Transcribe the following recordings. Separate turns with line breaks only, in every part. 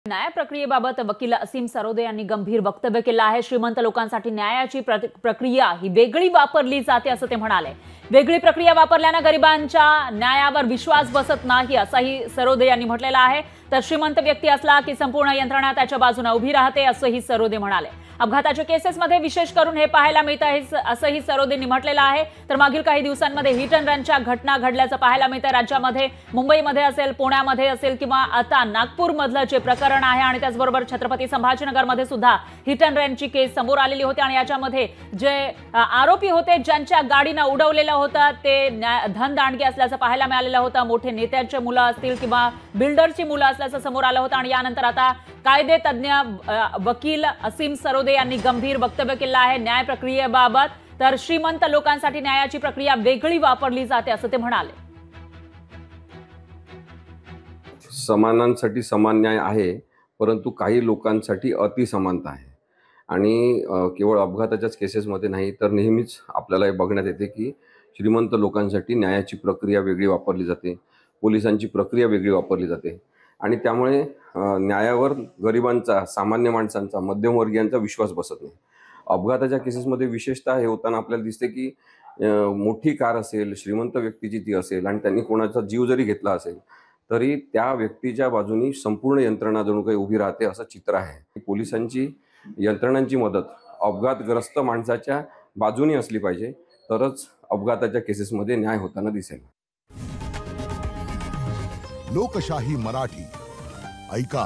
न्याय प्रक्रियेबाबत वकील असीम सरोदे यांनी गंभीर वक्तव्य केलं आहे। श्रीमंत लोकांसाठी न्यायाची प्रक्रिया ही वेगळी वापरली जाते असं ते म्हणाले। वेगळी प्रक्रिया वापरल्याने गरिबांच्या न्यायावर विश्वास बसत नाही असंही सरोदे यांनी म्हटलेलं आहे। तर श्रीमंत व्यक्ती असला की संपूर्ण यंत्रणा त्याच्या बाजूने उभी राहते असंही सरोदे म्हणाले। अपघाताच्या केसेसमध्ये विशेष करून हे पाहायला मिळतं असंही सरोदेंनी म्हटलेलं आहे। तर मागील काही दिवसांमध्ये हिट अँड रनच्या घटना घडल्याचं पाहायला मिळतं। राज्यामध्ये मुंबईमध्ये असेल, पुण्यामध्ये असेल किंवा आता नागपूरमधलं जे प्रकरण आहे आणि त्याचबरोबर छत्रपती संभाजीनगरमध्ये सुद्धा हिट अँड रनची केस समोर आलेली होती आणि याच्यामध्ये जे आरोपी होते ज्यांच्या गाडीनं उडवलेलं होतं ते धनदांडगे असल्याचं पाहायला मिळालेलं होतं। मोठे नेत्यांचे मुलं असतील किंवा बिल्डरची मुलं असल्याचं समोर आलं होतं आणि यानंतर आता कायदे तज्ञ वकील असीम सरोदे यांनी गंभीर वक्तव्य केलं आहे न्याय प्रक्रियेबाबत। तर श्रीमंत लोकांसाठी न्यायाची प्रक्रिया वेगळी वापरली जाते असं ते म्हणाले।
समानांसाठी समान न्याय आहे, परंतु काही लोकांसाठी अतिसमानता आहे आणि केवळ अपघाताच्याच केसेसमध्ये नाही तर नेहमीच आपल्याला हे बघण्यात येते की श्रीमंत लोकांसाठी न्यायाची प्रक्रिया वेगळी वापरली जाते, पोलिसांची प्रक्रिया वेगळी वापरली जाते आणि त्यामुळे न्यायावर गरिबांचा, सामान्य माणसांचा, मध्यमवर्गीयांचा विश्वास बसत नाही। अपघाताच्या केसेसमध्ये विशेषतः हे होताना आपल्याला दिसते की मोठी कार असेल, श्रीमंत व्यक्तीची ती असेल आणि त्यांनी कोणाचा जीव जरी घेतला असेल तरी त्या व्यक्तीच्या बाजूनी संपूर्ण यंत्रणा जणू काही उभी राहते असं चित्र आहे। पोलिसांची यंत्रणांची मदत अपघातग्रस्त माणसाच्या बाजूनी असली पाहिजे, तरच अपघाताच्या केसेसमध्ये न्याय होताना दिसेल।
लोकशाही मराठी ऐका,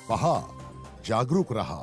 पहा, जागरूक रहा।